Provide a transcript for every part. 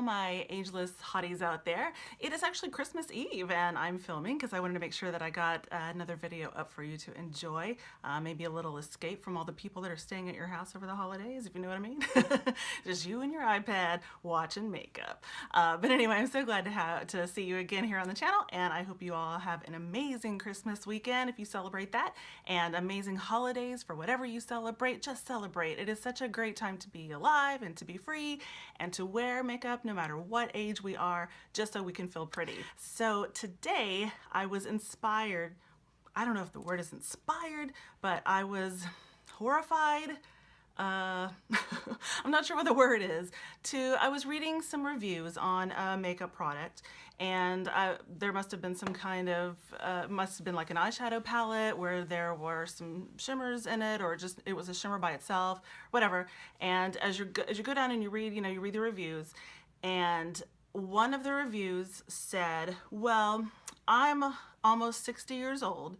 my ageless hotties out there. It is actually Christmas Eve and I'm filming because I wanted to make sure that I got another video up for you to enjoy. Maybe a little escape from all the people that are staying at your house over the holidays, if you know what I mean. Just you and your iPad watching makeup. But anyway, I'm so glad to see you again here on the channel, and I hope you all have an amazing Christmas weekend if you celebrate that, and amazing holidays for whatever you celebrate. Just celebrate. It is such a great time to be alive and to be free and to wear makeup no matter what age we are, just so we can feel pretty. So today I was inspired. I don't know if the word is inspired, but I was horrified. I'm not sure what the word is. I was reading some reviews on a makeup product, and there must have been some kind of, must have been like an eyeshadow palette where there were some shimmers in it, or just it was a shimmer by itself, whatever. And as you go down and you read, you read the reviews, and one of the reviews said, well, I'm almost 60 years old,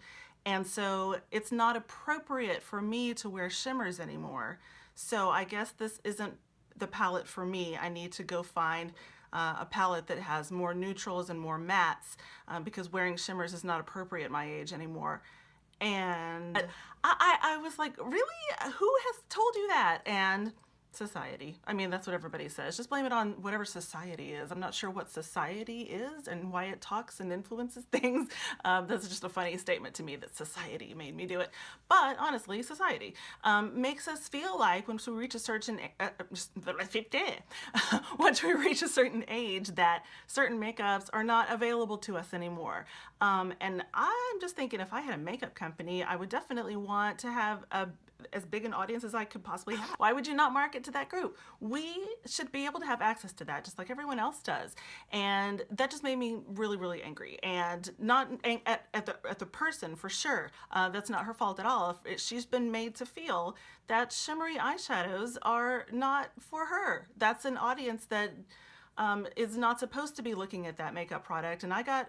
and so it's not appropriate for me to wear shimmers anymore. So I guess this isn't the palette for me. I need to go find a palette that has more neutrals and more mattes because wearing shimmers is not appropriate at my age anymore. And I was like, really? Who has told you that? And society. I mean, that's what everybody says. Just blame it on whatever society is. I'm not sure what society is and why it talks and influences things. That's just a funny statement to me that society made me do it. But honestly, society makes us feel like once we reach a certain once we reach a certain age that certain makeups are not available to us anymore. And I'm just thinking, if I had a makeup company, I would definitely want to have as big an audience as I could possibly have. Why would you not market to that group? We should be able to have access to that just like everyone else does. And that just made me really, really angry, and not at the person for sure. That's not her fault at all. She's been made to feel that shimmery eyeshadows are not for her. That's an audience that is not supposed to be looking at that makeup product, and I got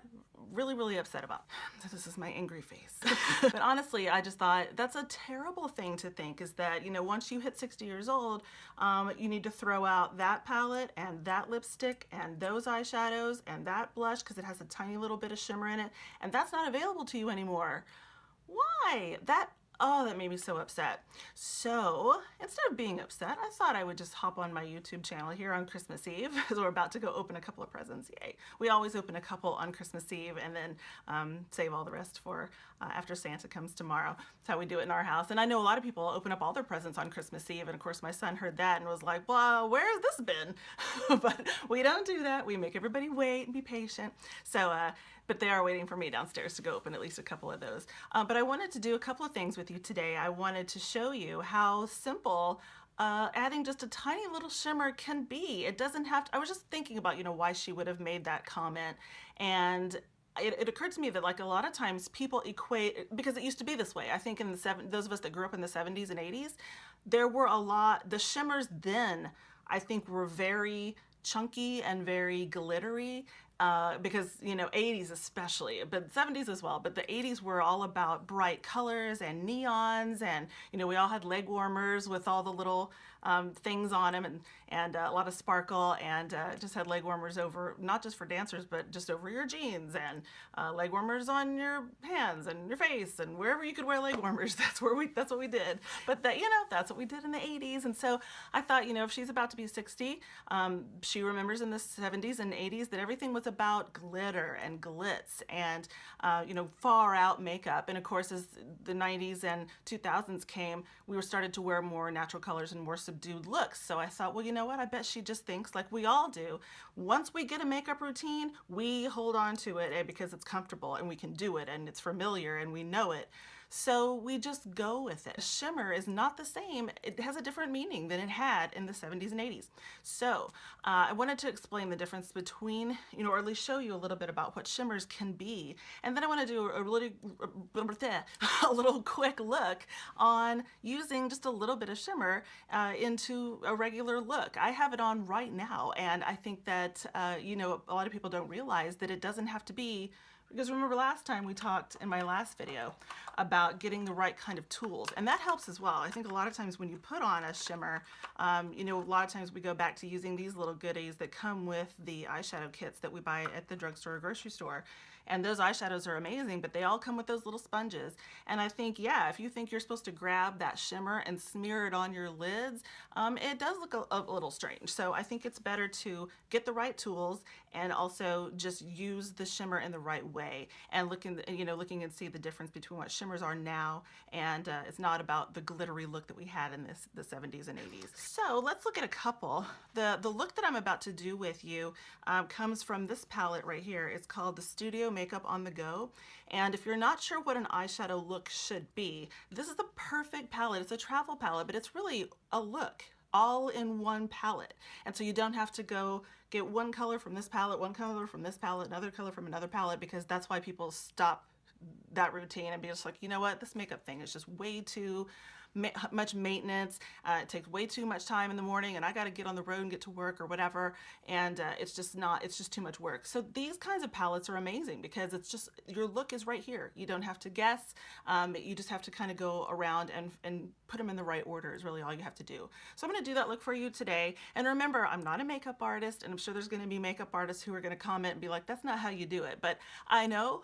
really, really upset about. This is my angry face. But honestly, I just thought that's a terrible thing to think, is that, once you hit 60 years old, you need to throw out that palette and that lipstick and those eyeshadows and that blush because it has a tiny little bit of shimmer in it, and that's not available to you anymore. Why? Oh, that made me so upset. So instead of being upset, I thought I would just hop on my YouTube channel here on Christmas Eve, because we're about to go open a couple of presents. Yay. We always open a couple on Christmas Eve and then save all the rest for after Santa comes tomorrow. That's how we do it in our house. And I know a lot of people open up all their presents on Christmas Eve, and of course my son heard that and was like, well, where has this been? But we don't do that. We make everybody wait and be patient. So, but they are waiting for me downstairs to go open at least a couple of those. But I wanted to do a couple of things with you today. I wanted to show you how simple adding just a tiny little shimmer can be. It doesn't have to. I was just thinking about, why she would have made that comment, and it occurred to me that, like, a lot of times people equate, because it used to be this way. I think in the those of us that grew up in the 70s and 80s, there were the shimmers then, I think, were very chunky and very glittery. Because 80s especially, but 70s as well, but the 80s were all about bright colors and neons, and we all had leg warmers with all the little things on them, and a lot of sparkle, and just had leg warmers over, not just for dancers, but just over your jeans, and leg warmers on your hands and your face, and wherever you could wear leg warmers. That's what we did. But that's what we did in the 80s. And so I thought, if she's about to be 60, she remembers in the 70s and 80s that everything was about glitter and glitz and far out makeup. And of course, as the 90s and 2000s came, we were started to wear more natural colors and more subdued looks. So I thought, well, you know what, I bet she just thinks like we all do. Once we get a makeup routine, we hold on to it because it's comfortable and we can do it and it's familiar and we know it. So we just go with it. Shimmer is not the same. It has a different meaning than it had in the 70s and 80s. So I wanted to explain the difference between, or at least show you a little bit about what shimmers can be. And then I want to do a little quick look on using just a little bit of shimmer into a regular look. I have it on right now, and I think that, a lot of people don't realize that it doesn't have to be Because remember last time we talked in my last video about getting the right kind of tools, and that helps as well. I think a lot of times when you put on a shimmer, you know, a lot of times we go back to using these little goodies that come with the eyeshadow kits that we buy at the drugstore or grocery store. And those eyeshadows are amazing, but they all come with those little sponges. And I think, yeah, if you think you're supposed to grab that shimmer and smear it on your lids, it does look a little strange. So I think it's better to get the right tools and also just use the shimmer in the right way, and looking and see the difference between what shimmers are now, and it's not about the glittery look that we had in the 70s and 80s. So let's look at a couple. The look that I'm about to do with you comes from this palette right here. It's called the Studio Makeup on the Go. And if you're not sure what an eyeshadow look should be, this is the perfect palette. It's a travel palette, but it's really a look all in one palette. And so you don't have to go get one color from this palette, one color from this palette, another color from another palette, because that's why people stop that routine and be just like, you know what, this makeup thing is just way too much maintenance. It takes way too much time in the morning, and I got to get on the road and get to work or whatever, and it's just too much work. So these kinds of palettes are amazing because it's just, your look is right here. You don't have to guess. You just have to kind of go around and put them in the right order is really all you have to do. So I'm going to do that look for you today. And remember, I'm not a makeup artist, and I'm sure there's going to be makeup artists who are going to comment and be like, that's not how you do it. But I know,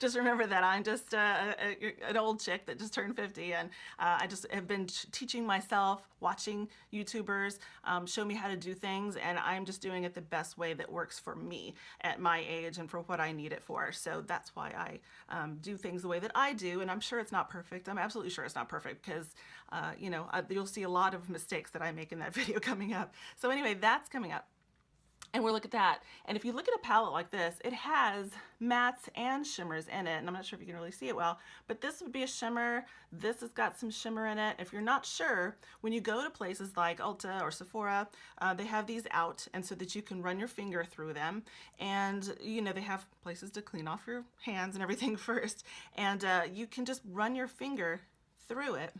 just remember that I'm just an old chick that just turned 50, and I just have been teaching myself, watching YouTubers show me how to do things, and I'm just doing it the best way that works for me at my age and for what I need it for. So that's why I do things the way that I do, and I'm sure it's not perfect. I'm absolutely sure it's not perfect because, you know, you'll see a lot of mistakes that I make in that video coming up. So anyway, that's coming up. And we'll look at that. And if you look at a palette like this, it has mattes and shimmers in it. And I'm not sure if you can really see it well, but this would be a shimmer. This has got some shimmer in it. If you're not sure, when you go to places like Ulta or Sephora, they have these out, and so that you can run your finger through them. And, you know, they have places to clean off your hands and everything first. And you can just run your finger through it,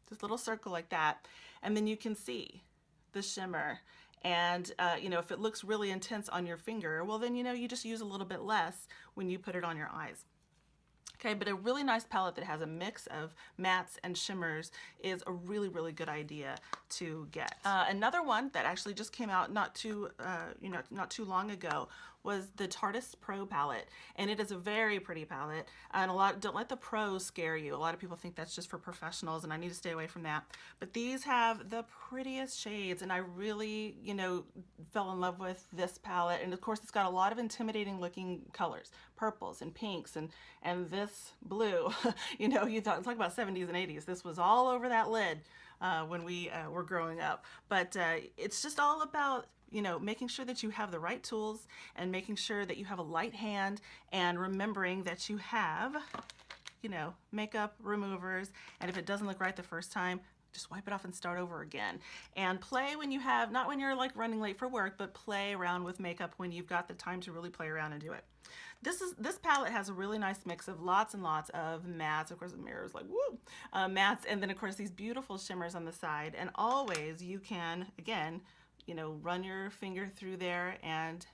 this little circle like that, and then you can see the shimmer. And, you know, if it looks really intense on your finger, well, then, you know, you just use a little bit less when you put it on your eyes. Okay, but a really nice palette that has a mix of mattes and shimmers is a really, really good idea to get. Another one that actually just came out not too long ago was the Tarteist Pro palette, and it is a very pretty palette. And don't let the pros scare you. A lot of people think that's just for professionals, and I need to stay away from that. But these have the prettiest shades, and I really, you know, fell in love with this palette. And of course, it's got a lot of intimidating looking colors, purples and pinks, and this blue. You know, you talk about 70s and 80s. This was all over that lid when we were growing up. But it's just all about, you know, making sure that you have the right tools and making sure that you have a light hand, and remembering that you have, you know, makeup removers. And if it doesn't look right the first time, just wipe it off and start over again. And play when you have, not when you're like running late for work, but play around with makeup when you've got the time to really play around and do it. This palette has a really nice mix of lots and lots of mattes. Of course, the mirror is like, woo! Mattes, and then of course these beautiful shimmers on the side. And always you can, again, you know, run your finger through there and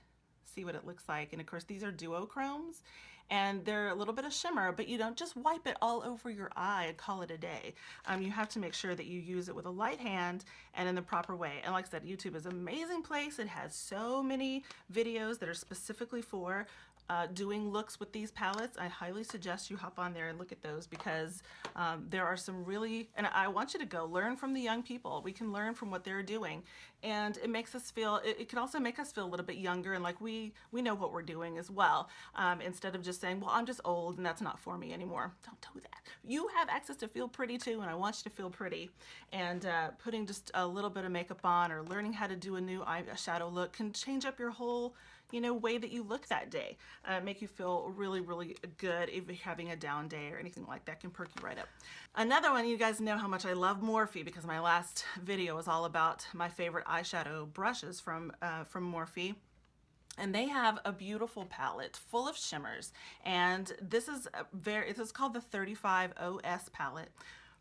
see what it looks like. And of course, these are duochromes, and they're a little bit of shimmer, but you don't just wipe it all over your eye and call it a day. You have to make sure that you use it with a light hand and in the proper way. And like I said, YouTube is an amazing place. It has so many videos that are specifically for doing looks with these palettes. I highly suggest you hop on there and look at those, because there are some really, and I want you to go learn from the young people. We can learn from what they're doing, and it makes us feel, it can also make us feel a little bit younger, and like we know what we're doing as well, instead of just saying, well, I'm just old and that's not for me anymore. Don't do that. You have access to feel pretty too, and I want you to feel pretty, and putting just a little bit of makeup on or learning how to do a new eyeshadow look can change up your whole, you know, way that you look that day. Make you feel really, really good. If you're having a down day or anything like that, can perk you right up. Another one, you guys know how much I love Morphe, because my last video was all about my favorite eyeshadow brushes from Morphe. And they have a beautiful palette full of shimmers. And this is called the 35 OS palette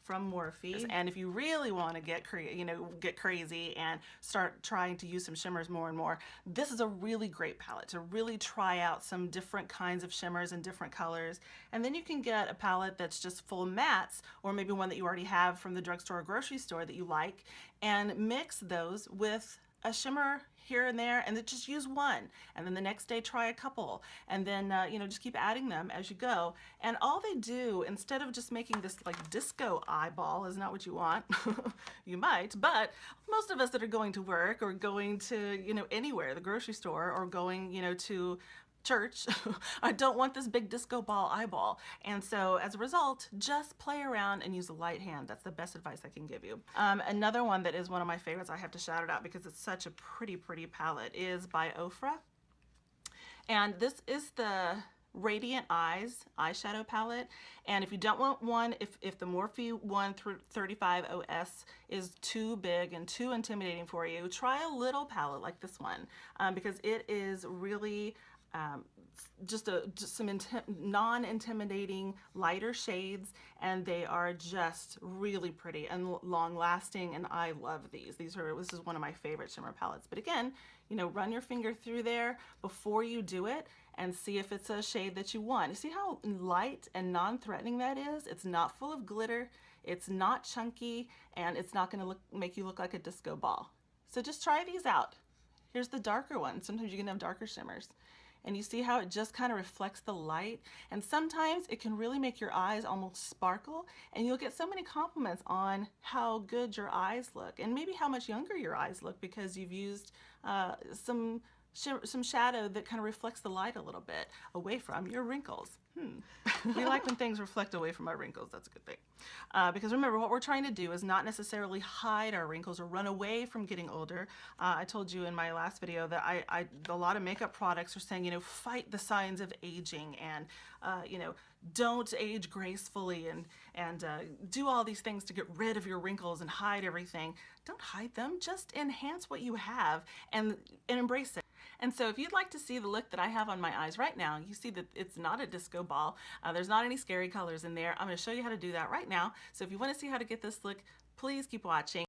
from Morphe. And if you really want to get crazy and start trying to use some shimmers more and more, this is a really great palette to really try out some different kinds of shimmers and different colors. And then you can get a palette that's just full of mattes, or maybe one that you already have from the drugstore or grocery store that you like, and mix those with a shimmer here and there, and then just use one, and then the next day try a couple, and then just keep adding them as you go. And all they do, instead of just making this like disco eyeball, is not what you want. You might, but most of us that are going to work or going to anywhere, the grocery store, or going to church, I don't want this big disco ball eyeball. And so as a result, just play around and use a light hand. That's the best advice I can give you. Another one that is one of my favorites, I have to shout it out because it's such a pretty palette, is by Ofra. And this is the Radiant Eyes eyeshadow palette. And if you don't want one, if the Morphe 135 OS is too big and too intimidating for you, try a little palette like this one, because it is really just some non-intimidating lighter shades, and they are just really pretty and long-lasting, and I love these. This is one of my favorite shimmer palettes. But again, run your finger through there before you do it and see if it's a shade that you want. You see how light and non-threatening that is? It's not full of glitter, it's not chunky, and it's not going to make you look like a disco ball. So just try these out. Here's the darker one. Sometimes you can have darker shimmers. And you see how it just kind of reflects the light, and sometimes it can really make your eyes almost sparkle, and you'll get so many compliments on how good your eyes look and maybe how much younger your eyes look because you've used some shadow that kind of reflects the light a little bit away from your wrinkles. We like when things reflect away from our wrinkles. That's a good thing. Because remember, what we're trying to do is not necessarily hide our wrinkles or run away from getting older. I told you in my last video that a lot of makeup products are saying, fight the signs of aging, and don't age gracefully, and do all these things to get rid of your wrinkles and hide everything. Don't hide them. Just enhance what you have and embrace it. And so if you'd like to see the look that I have on my eyes right now, you see that it's not a disco ball. There's not any scary colors in there. I'm going to show you how to do that right now. So if you want to see how to get this look, please keep watching.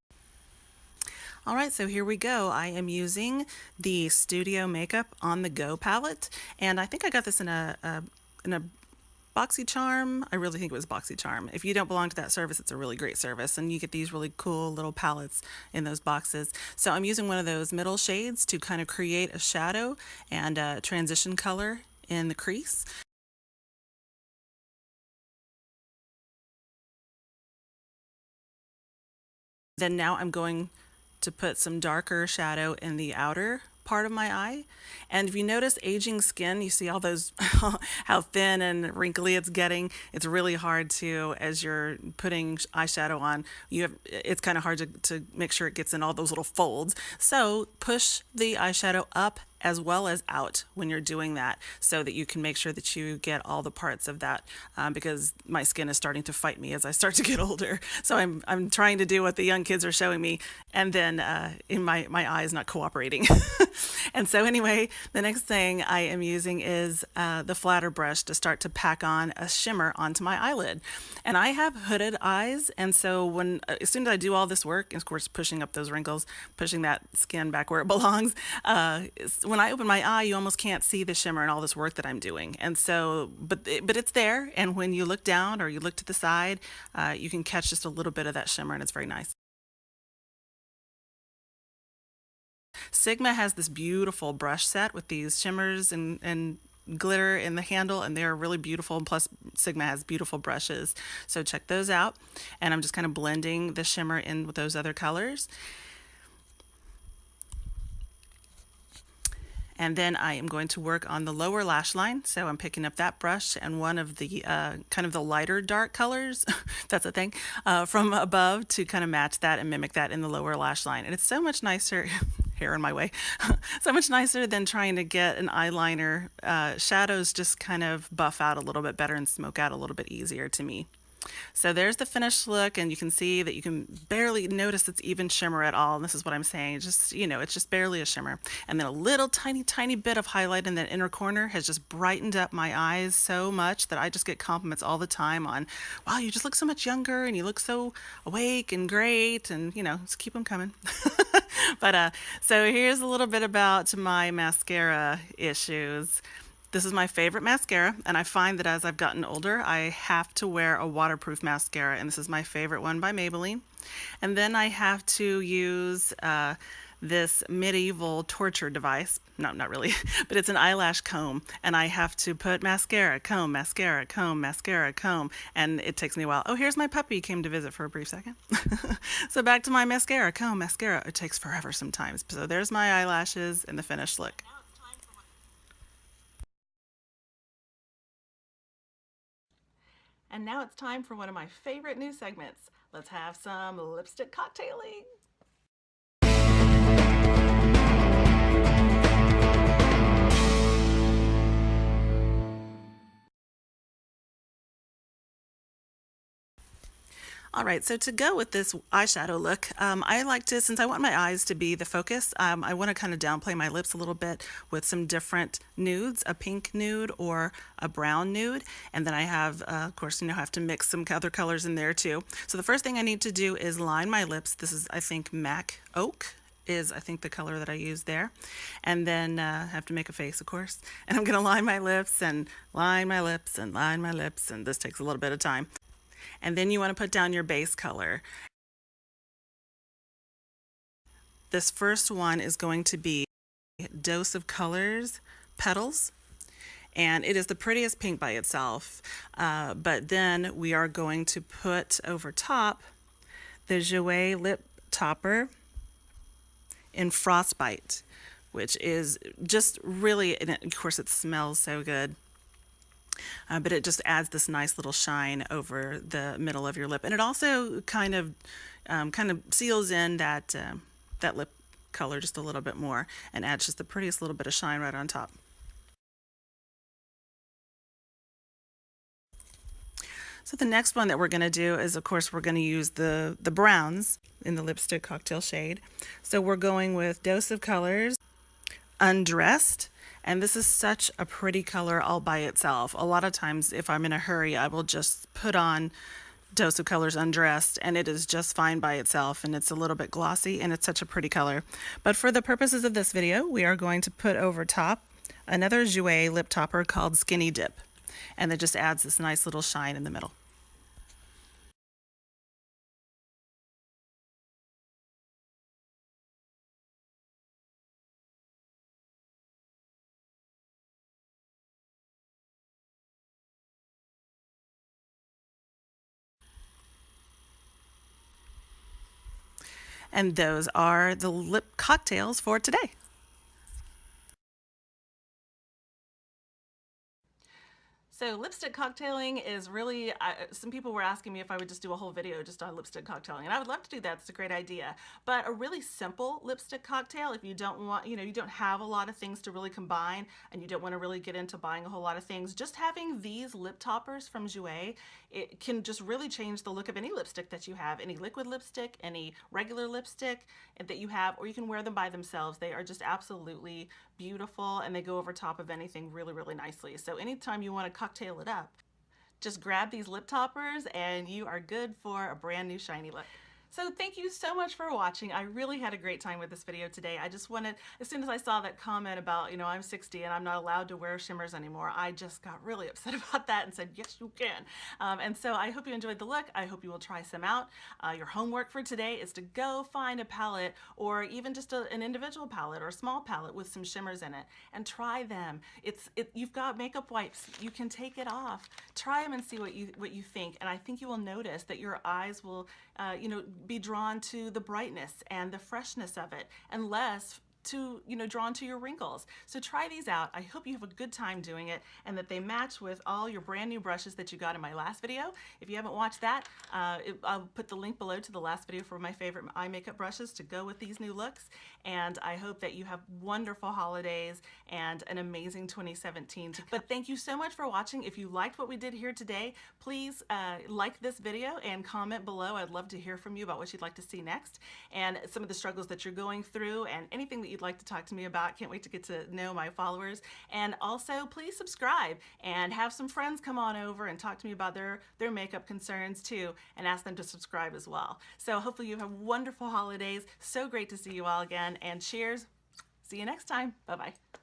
All right, so here we go. I am using the Studio Makeup On The Go palette, and I think I got this in a BoxyCharm. I really think it was BoxyCharm. If you don't belong to that service, it's a really great service, and you get these really cool little palettes in those boxes. So I'm using one of those middle shades to kind of create a shadow and a transition color in the crease. Then now I'm going to put some darker shadow in the outer part of my eye. And if you notice aging skin, you see all those how thin and wrinkly it's getting. It's really hard to, as you're putting eyeshadow on, it's kind of hard to make sure it gets in all those little folds. So push the eyeshadow up as well as out when you're doing that, so that you can make sure that you get all the parts of that, because my skin is starting to fight me as I start to get older. So I'm trying to do what the young kids are showing me, and then in my eye is not cooperating. And so anyway, the next thing I am using is the flatter brush to start to pack on a shimmer onto my eyelid. And I have hooded eyes, and so as soon as I do all this work, and of course pushing up those wrinkles, pushing that skin back where it belongs, when I open my eye, you almost can't see the shimmer and all this work that I'm doing. And so, but it's there, and when you look down or you look to the side, you can catch just a little bit of that shimmer, and it's very nice. Sigma has this beautiful brush set with these shimmers and glitter in the handle, and they're really beautiful, and plus Sigma has beautiful brushes, so check those out. And I'm just kind of blending the shimmer in with those other colors. And then I am going to work on the lower lash line. So I'm picking up that brush and one of the kind of the lighter dark colors, that's a thing, from above to kind of match that and mimic that in the lower lash line. And it's so much nicer, hair in my way, so much nicer than trying to get an eyeliner. Shadows just kind of buff out a little bit better and smoke out a little bit easier to me. So there's the finished look, and you can see that you can barely notice it's even shimmer at all. And this is what I'm saying. Just, it's just barely a shimmer. And then a little tiny, tiny bit of highlight in that inner corner has just brightened up my eyes so much that I just get compliments all the time on, wow, you just look so much younger and you look so awake and great. And, just keep them coming. So here's a little bit about my mascara issues. This is my favorite mascara, and I find that as I've gotten older, I have to wear a waterproof mascara, and this is my favorite one by Maybelline. And then I have to use this medieval torture device. No, not really, but it's an eyelash comb, and I have to put mascara, comb, mascara, comb, mascara, comb, and it takes me a while. Oh, here's my puppy, came to visit for a brief second. So back to my mascara, comb, mascara. It takes forever sometimes. So there's my eyelashes and the finished look. And now it's time for one of my favorite new segments. Let's have some lipstick cocktailing. All right, so to go with this eyeshadow look, I like to, since I want my eyes to be the focus, I want to kind of downplay my lips a little bit with some different nudes, a pink nude or a brown nude. And then I have, of course, I have to mix some other colors in there too. So the first thing I need to do is line my lips. This is, I think, MAC Oak is, I think, the color that I use there. And then I have to make a face, of course. And I'm going to line my lips and line my lips and line my lips. And this takes a little bit of time. And then you want to put down your base color. This first one is going to be Dose of Colors Petals, and it is the prettiest pink by itself. But then we are going to put over top the Jouer Lip Topper in Frostbite, which is just really, and of course it smells so good. But it just adds this nice little shine over the middle of your lip, and it also kind of seals in that lip color just a little bit more, and adds just the prettiest little bit of shine right on top. So the next one that we're going to do is, of course, we're going to use the browns in the lipstick cocktail shade. So we're going with Dose of Colors Undressed. And this is such a pretty color all by itself. A lot of times, if I'm in a hurry, I will just put on Dose of Colors Undressed, and it is just fine by itself, and it's a little bit glossy, and it's such a pretty color. But for the purposes of this video, we are going to put over top another Jouer lip topper called Skinny Dip, and it just adds this nice little shine in the middle. And those are the lip cocktails for today. So lipstick cocktailing is really, some people were asking me if I would just do a whole video just on lipstick cocktailing, and I would love to do that. It's a great idea. But a really simple lipstick cocktail, if you don't want, you don't have a lot of things to really combine, and you don't want to really get into buying a whole lot of things, just having these lip toppers from Jouer, it can just really change the look of any lipstick that you have, any liquid lipstick, any regular lipstick that you have, or you can wear them by themselves. They are just absolutely beautiful, and they go over top of anything really, really nicely. So anytime you want to cocktail it up, just grab these lip toppers and you are good for a brand new shiny look. So thank you so much for watching. I really had a great time with this video today. I just wanted, as soon as I saw that comment about, I'm 60 and I'm not allowed to wear shimmers anymore, I just got really upset about that and said, yes, you can. And so I hope you enjoyed the look. I hope you will try some out. Your homework for today is to go find a palette, or even just an individual palette or a small palette with some shimmers in it, and try them. You've got makeup wipes. You can take it off. Try them and see what you think. And I think you will notice that your eyes will, be drawn to the brightness and the freshness of it, and less drawn to your wrinkles. So try these out. I hope you have a good time doing it and that they match with all your brand new brushes that you got in my last video. If you haven't watched that, I'll put the link below to the last video for my favorite eye makeup brushes to go with these new looks. And I hope that you have wonderful holidays and an amazing 2017. But thank you so much for watching. If you liked what we did here today, please like this video and comment below. I'd love to hear from you about what you'd like to see next and some of the struggles that you're going through and anything that you'd like to talk to me about. Can't wait to get to know my followers. And also please subscribe and have some friends come on over and talk to me about their makeup concerns too, and ask them to subscribe as well. So hopefully you have wonderful holidays. So great to see you all again, and cheers. See you next time. Bye-bye.